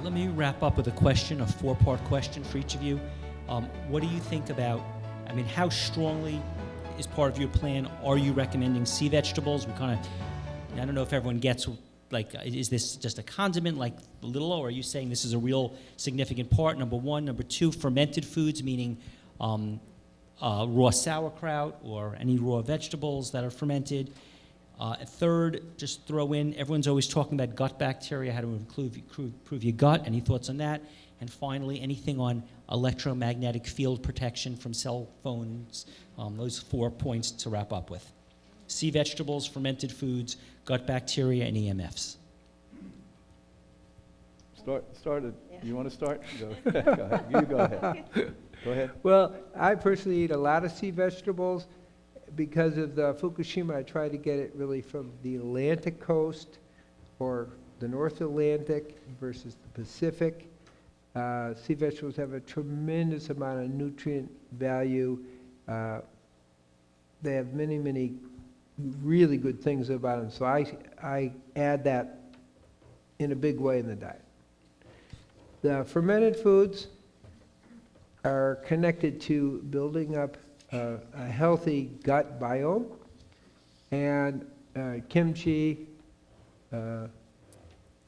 Let me wrap up with a question, a four-part question for each of you. What do you think about, how strongly, as part of your plan, are you recommending sea vegetables? I don't know if everyone gets, is this just a condiment, like the little O, or are you saying this is a real significant part, number one? Number two, fermented foods, meaning raw sauerkraut or any raw vegetables that are fermented. Third, just throw in, everyone's always talking about gut bacteria, how to improve your gut. Any thoughts on that? And finally, anything on electromagnetic field protection from cell phones? Those 4 points to wrap up with. Sea vegetables, fermented foods, gut bacteria, and EMFs. Started. Yeah. You want to start? Go ahead. You go ahead. Go ahead. Well, I personally eat a lot of sea vegetables. Because of the Fukushima, I try to get it really from the Atlantic coast or the North Atlantic versus the Pacific. Sea vegetables have a tremendous amount of nutrient value. They have many, many really good things about them. So I add that in a big way in the diet. The fermented foods are connected to building up a healthy gut biome, and kimchi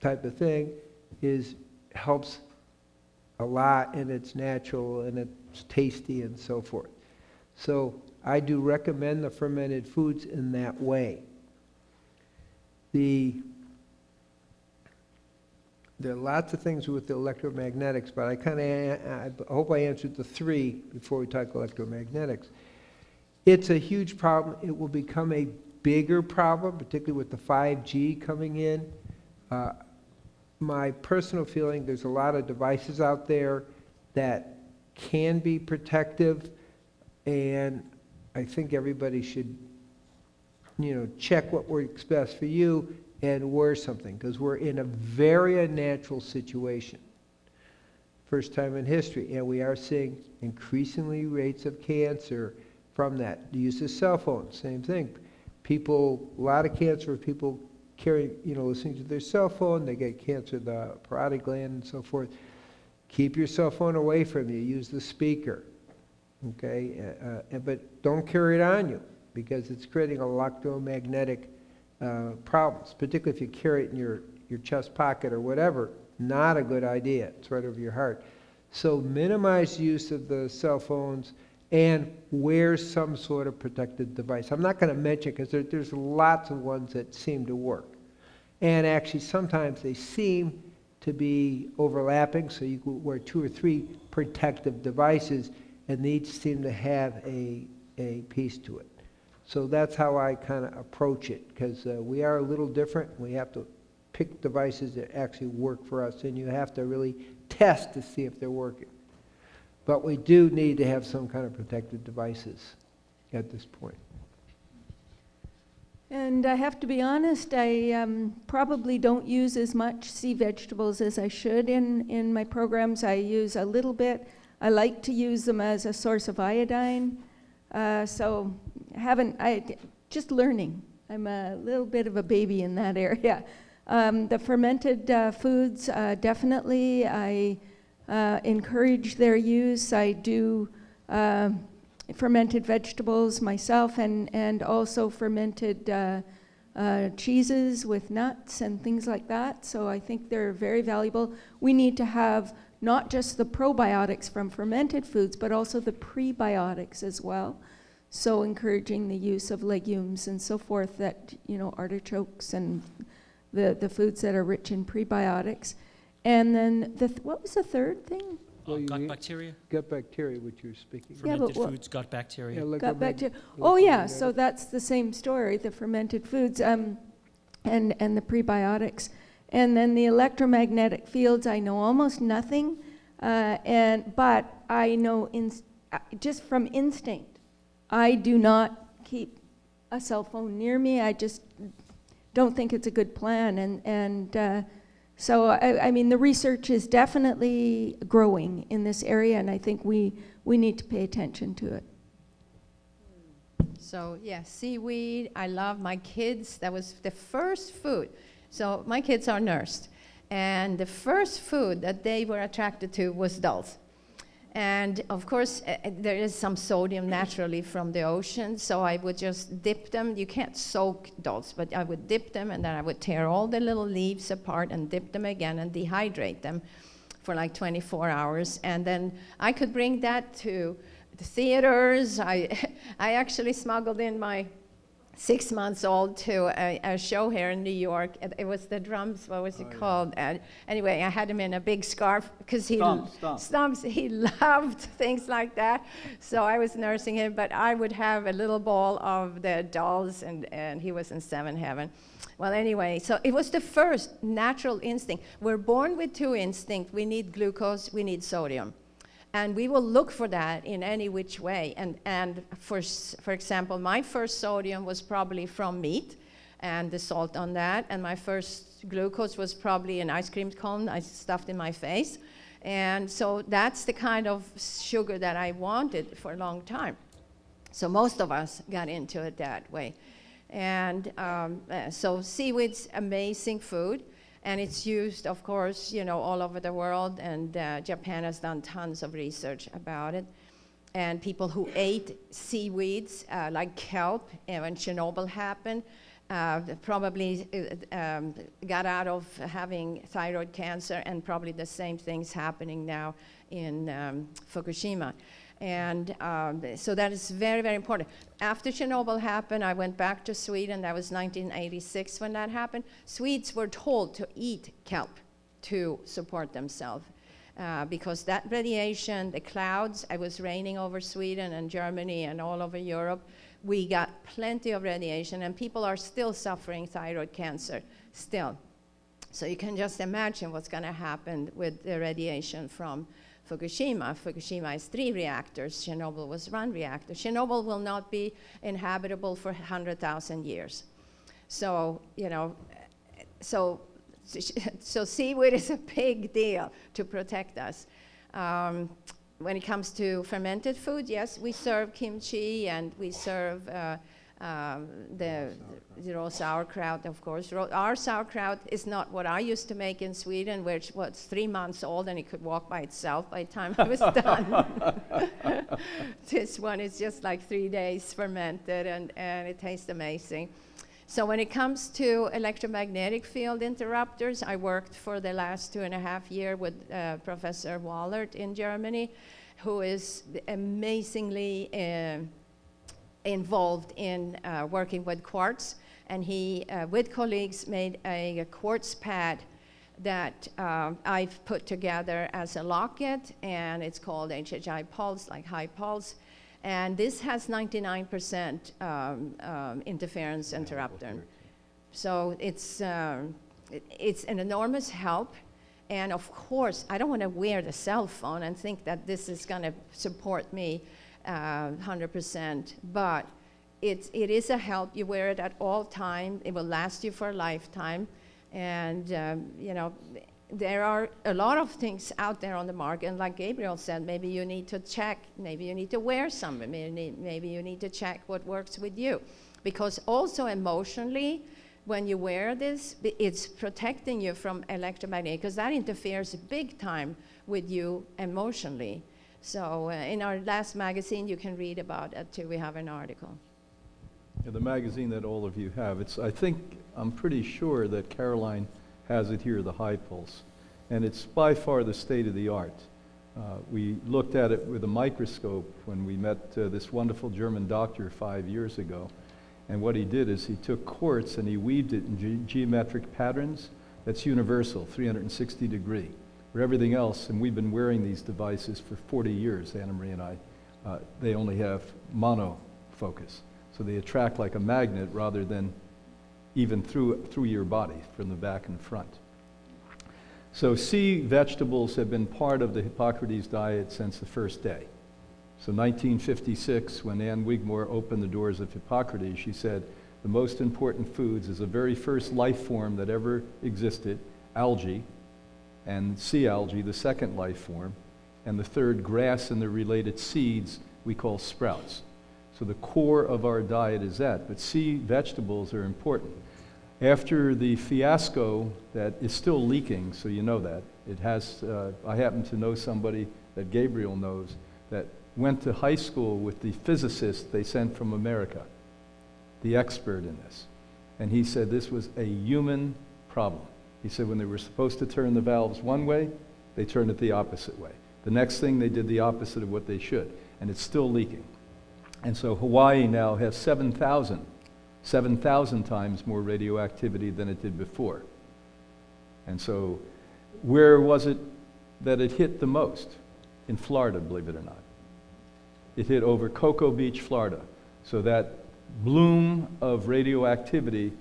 type of thing helps a lot, and it's natural and it's tasty and so forth. So I do recommend the fermented foods in that way. There are lots of things with the electromagnetics, but I hope I answered the three before we talk electromagnetics. It's a huge problem. It will become a bigger problem, particularly with the 5G coming in. My personal feeling, there's a lot of devices out there that can be protective, and I think everybody should, check what works best for you and wear something, because we're in a very unnatural situation. First time in history, and we are seeing increasingly rates of cancer from that. The use of cell phones, same thing. A lot of cancer, people listening to their cell phone, they get cancer of the parotid gland and so forth. Keep your cell phone away from you. Use the speaker, okay? But don't carry it on you, because it's creating electromagnetic problems, particularly if you carry it in your chest pocket or whatever. Not a good idea. It's right over your heart. So minimize use of the cell phones and wear some sort of protective device. I'm not going to mention, because there's lots of ones that seem to work. And actually sometimes they seem to be overlapping, so you could wear 2 or 3 protective devices, and they each seem to have a piece to it. So that's how I kind of approach it, because we are a little different. We have to pick devices that actually work for us, and you have to really test to see if they're working. But we do need to have some kind of protective devices at this point. And I have to be honest, I probably don't use as much sea vegetables as I should in my programs. I use a little bit. I like to use them as a source of iodine. So just learning. I'm a little bit of a baby in that area. The fermented foods, definitely, I encourage their use. I do fermented vegetables myself, and also fermented cheeses with nuts and things like that. So I think they're very valuable. We need to have not just the probiotics from fermented foods, but also the prebiotics as well. So encouraging the use of legumes and so forth, that, artichokes and the foods that are rich in prebiotics. And then, what was the third thing? Gut bacteria? Gut bacteria, which you're speaking. Fermented foods, gut bacteria. Yeah, Gut bacteria. Oh yeah, so that's the same story, the fermented foods and the prebiotics. And then the electromagnetic fields, I know almost nothing, but I know just from instinct, I do not keep a cell phone near me. I just don't think it's a good plan. So the research is definitely growing in this area, and I think we need to pay attention to it. So yeah, seaweed, I love my kids. That was the first food. So my kids are nursed. And the first food that they were attracted to was dulse. And of course, there is some sodium naturally from the ocean, so I would just dip them. You can't soak dulse, but I would dip them, and then I would tear all the little leaves apart and dip them again and dehydrate them for like 24 hours. And then I could bring that to the theaters. I actually smuggled in my 6 months old to a show here in New York. It was the drums, what was it called? Anyway, I had him in a big scarf because Stumps, he loved things like that. So I was nursing him, but I would have a little ball of the dolls, and he was in seven heaven. Well, anyway, so it was the first natural instinct. We're born with two instincts. We need glucose, we need sodium. And we will look for that in any which way. And for example, my first sodium was probably from meat and the salt on that. And my first glucose was probably an ice cream cone I stuffed in my face. And so that's the kind of sugar that I wanted for a long time. So most of us got into it that way. And so seaweed's amazing food. And it's used, of course, you know, all over the world, and Japan has done tons of research about it. And people who ate seaweeds, like kelp, when Chernobyl happened, probably got out of having thyroid cancer, and probably the same thing's happening now in Fukushima. And so that is very, very important. After Chernobyl happened, I went back to Sweden. That was 1986 when that happened. Swedes were told to eat kelp to support themselves because that radiation, the clouds, it was raining over Sweden and Germany and all over Europe. We got plenty of radiation, and people are still suffering thyroid cancer, still. So you can just imagine what's going to happen with the radiation from Fukushima. Fukushima is 3 reactors. Chernobyl was 1 reactor. Chernobyl will not be inhabitable for 100,000 years. So, you know, so seaweed is a big deal to protect us. When it comes to fermented food, yes, we serve kimchi, and we serve the raw sauerkraut, of course. Our sauerkraut is not what I used to make in Sweden, which was 3 months old and it could walk by itself by the time it was done. This one is just like 3 days fermented, and it tastes amazing. So when it comes to electromagnetic field interrupters, I worked for the last 2.5 years with Professor Wallert in Germany, who is amazingly involved in working with quartz, and he, with colleagues, made a quartz pad that I've put together as a locket, and it's called HHI Pulse, like high pulse, and this has 99% interference interrupter. So it's an enormous help, and of course, I don't want to wear the cell phone and think that this is going to support me 100%, but it is a help. You wear it at all time. It will last you for a lifetime. And, you know, there are a lot of things out there on the market. And like Gabriel said, maybe you need to check. Maybe you need to wear some. Maybe you need to check what works with you. Because also emotionally, when you wear this, it's protecting you from electromagnetic, because that interferes big time with you emotionally. So in our last magazine, you can read about it too. We have an article. Yeah, the magazine that all of you have, I'm pretty sure that Caroline has it here, the High Pulse, and it's by far the state of the art. We looked at it with a microscope when we met this wonderful German doctor 5 years ago, and what he did is he took quartz and he weaved it in geometric patterns that's universal, 360 degree. For everything else, and we've been wearing these devices for 40 years, Anna Marie and I, they only have mono focus. So they attract like a magnet rather than even through your body, from the back and front. So sea vegetables have been part of the Hippocrates diet since the first day. So 1956, when Anne Wigmore opened the doors of Hippocrates, she said, the most important foods is the very first life form that ever existed, algae, and sea algae, the second life form, and the third, grass and the related seeds we call sprouts. So the core of our diet is that, but sea vegetables are important. After the fiasco that is still leaking, so you know that, it has, I happen to know somebody that Gabriel knows that went to high school with the physicist they sent from America, the expert in this. And he said this was a human problem. He said when they were supposed to turn the valves one way, they turned it the opposite way. The next thing, they did the opposite of what they should, and it's still leaking. And so Hawaii now has 7,000 times more radioactivity than it did before. And so where was it that it hit the most? In Florida, believe it or not. It hit over Cocoa Beach, Florida. So that bloom of radioactivity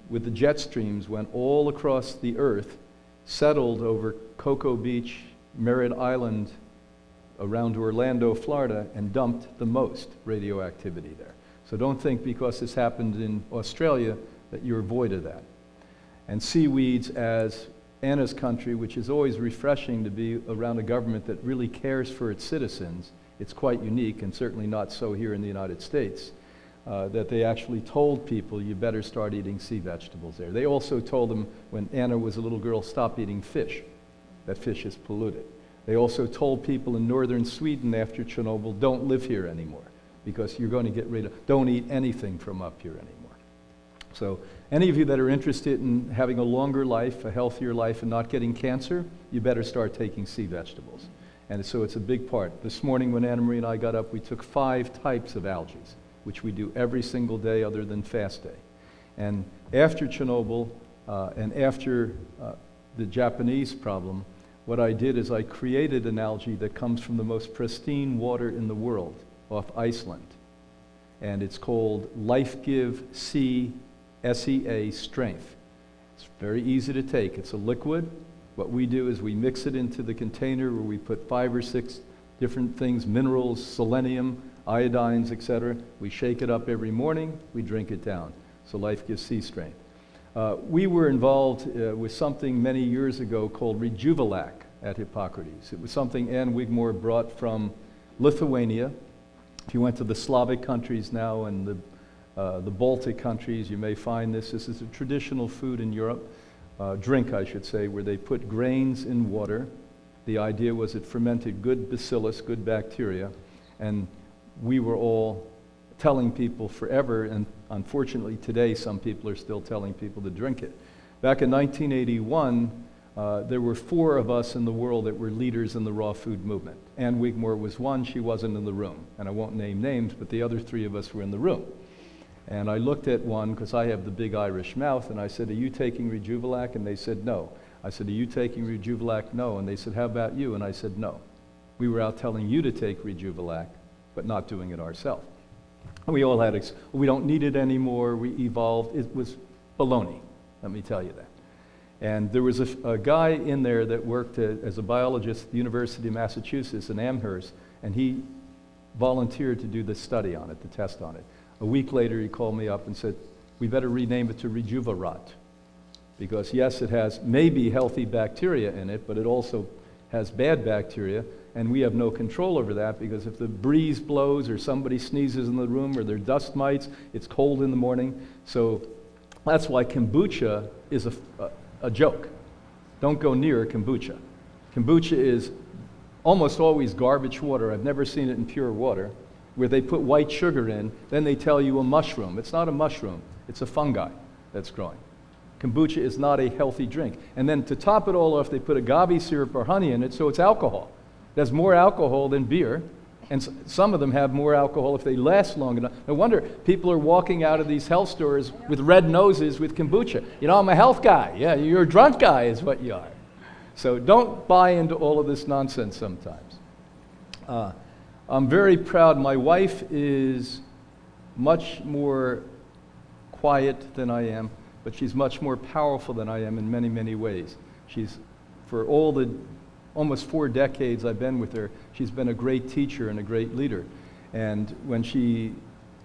with the jet streams went all across the earth, settled over Cocoa Beach, Merritt Island, around Orlando, Florida, and dumped the most radioactivity there. So don't think because this happened in Australia that you're void of that. And seaweeds, as Anna's country, which is always refreshing to be around a government that really cares for its citizens, it's quite unique, and certainly not so here in the United States, that they actually told people you better start eating sea vegetables there. They also told them when Anna was a little girl, stop eating fish. That fish is polluted. They also told people in northern Sweden after Chernobyl, don't live here anymore because you're going to get rid of, don't eat anything from up here anymore. So any of you that are interested in having a longer life, a healthier life, and not getting cancer, you better start taking sea vegetables. And so it's a big part. This morning when Anna Marie and I got up, we took 5 types of algae, which we do every single day other than fast day. And after Chernobyl and after the Japanese problem, what I did is I created an algae that comes from the most pristine water in the world off Iceland. And it's called Life Give Sea SEA Strength. It's very easy to take. It's a liquid. What we do is we mix it into the container where we put 5 or 6 different things, minerals, selenium, iodines, etc. We shake it up every morning. We drink it down. So Life Gives Sea Strength. We were involved with something many years ago called Rejuvelac at Hippocrates. It was something Ann Wigmore brought from Lithuania. If you went to the Slavic countries now and the Baltic countries, you may find this. This is a traditional food in Europe, drink I should say, where they put grains in water. The idea was it fermented good bacillus, good bacteria, and we were all telling people forever, and unfortunately today some people are still telling people to drink it. Back in 1981, there were 4 of us in the world that were leaders in the raw food movement. Ann Wigmore was one, she wasn't in the room. And I won't name names, but the other 3 of us were in the room. And I looked at one, because I have the big Irish mouth, and I said, are you taking Rejuvelac? And they said, no. I said, are you taking Rejuvelac? No. And they said, how about you? And I said, no. We were out telling you to take Rejuvelac, but not doing it ourselves. We all had, we don't need it anymore, we evolved. It was baloney, let me tell you that. And there was a guy in there that worked as a biologist at the University of Massachusetts in Amherst, and he volunteered to do the study on it, the test on it. A week later, he called me up and said, we better rename it to Rejuvarot, because yes, it has maybe healthy bacteria in it, but it also has bad bacteria, and we have no control over that, because if the breeze blows or somebody sneezes in the room or there are dust mites, it's cold in the morning. So that's why kombucha is a joke. Don't go near kombucha. Kombucha is almost always garbage water. I've never seen it in pure water, where they put white sugar in, then they tell you a mushroom. It's not a mushroom, it's a fungi that's growing. Kombucha is not a healthy drink. And then to top it all off, they put agave syrup or honey in it, so it's alcohol. It has more alcohol than beer, and some of them have more alcohol if they last long enough. No wonder people are walking out of these health stores with red noses with kombucha. You know, I'm a health guy. Yeah, you're a drunk guy is what you are. So don't buy into all of this nonsense sometimes. I'm very proud. My wife is much more quiet than I am, but she's much more powerful than I am in many, many ways. She's, for all the almost 4 decades I've been with her, she's been a great teacher and a great leader. And when she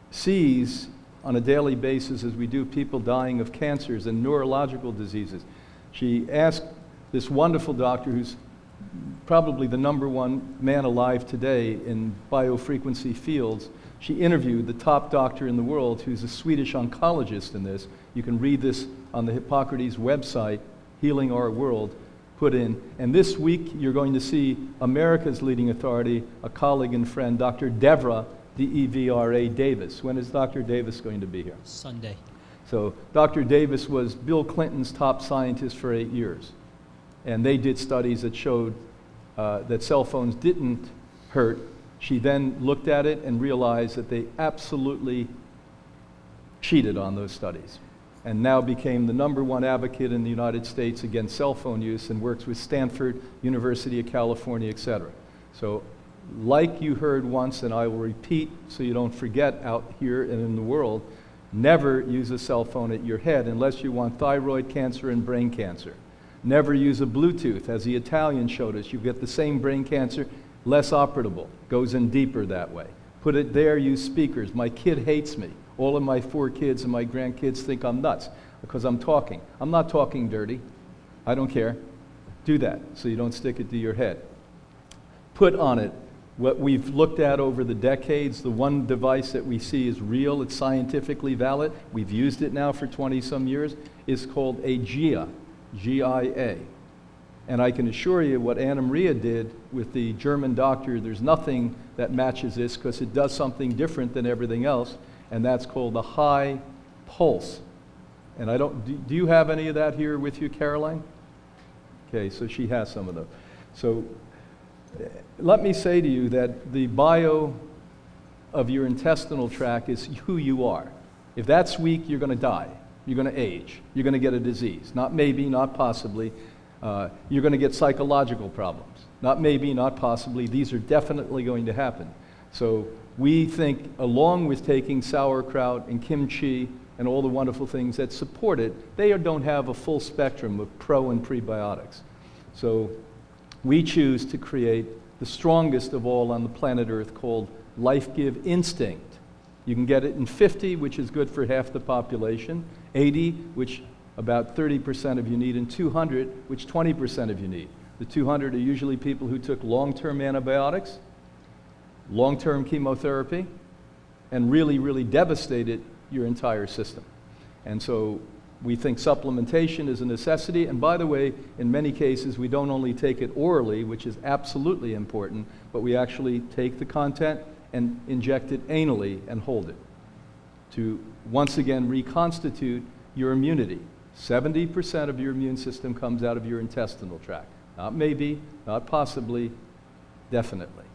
sees on a daily basis, as we do, people dying of cancers and neurological diseases, she asked this wonderful doctor, who's probably the #1 man alive today in biofrequency fields, She interviewed the top doctor in the world, who's a Swedish oncologist in this. You can read this on the Hippocrates website, Healing Our World, put in. And this week, you're going to see America's leading authority, a colleague and friend, Dr. Devra, D-E-V-R-A Davis. When is Dr. Davis going to be here? Sunday. So Dr. Davis was Bill Clinton's top scientist for 8 years. And they did studies that showed that cell phones didn't hurt. She then looked at it and realized that they absolutely cheated on those studies, and now became the #1 advocate in the United States against cell phone use, and works with Stanford, University of California, etc. So like you heard once, and I will repeat so you don't forget out here and in the world, never use a cell phone at your head unless you want thyroid cancer and brain cancer. Never use a Bluetooth. As the Italian showed us, you get the same brain cancer, less operable, goes in deeper that way. Put it there, use speakers. My kid hates me. All of my 4 kids and my grandkids think I'm nuts because I'm talking. I'm not talking dirty. I don't care. Do that so you don't stick it to your head. Put on it what we've looked at over the decades. The one device that we see is real, it's scientifically valid. We've used it now for 20-some years. It's called a GIA, G-I-A. And I can assure you what Anna Maria did with the German doctor, there's nothing that matches this because it does something different than everything else, and that's called a high pulse. And I don't, do you have any of that here with you, Caroline? Okay, so she has some of those. So let me say to you that the bio of your intestinal tract is who you are. If that's weak, you're going to die. You're going to age. You're going to get a disease. Not maybe, not possibly. You're going to get psychological problems. Not maybe, not possibly. These are definitely going to happen. So we think, along with taking sauerkraut and kimchi and all the wonderful things that support it, they don't have a full spectrum of pro and prebiotics. So we choose to create the strongest of all on the planet Earth, called Life Give Instinct. You can get it in 50, which is good for half the population, 80, which about 30% of you need, and 200, which 20% of you need. The 200 are usually people who took long-term antibiotics, long-term chemotherapy, and really, really devastated your entire system. And so we think supplementation is a necessity. And by the way, in many cases, we don't only take it orally, which is absolutely important, but we actually take the content and inject it anally and hold it to once again reconstitute your immunity. 70% of your immune system comes out of your intestinal tract. Not maybe, not possibly, definitely.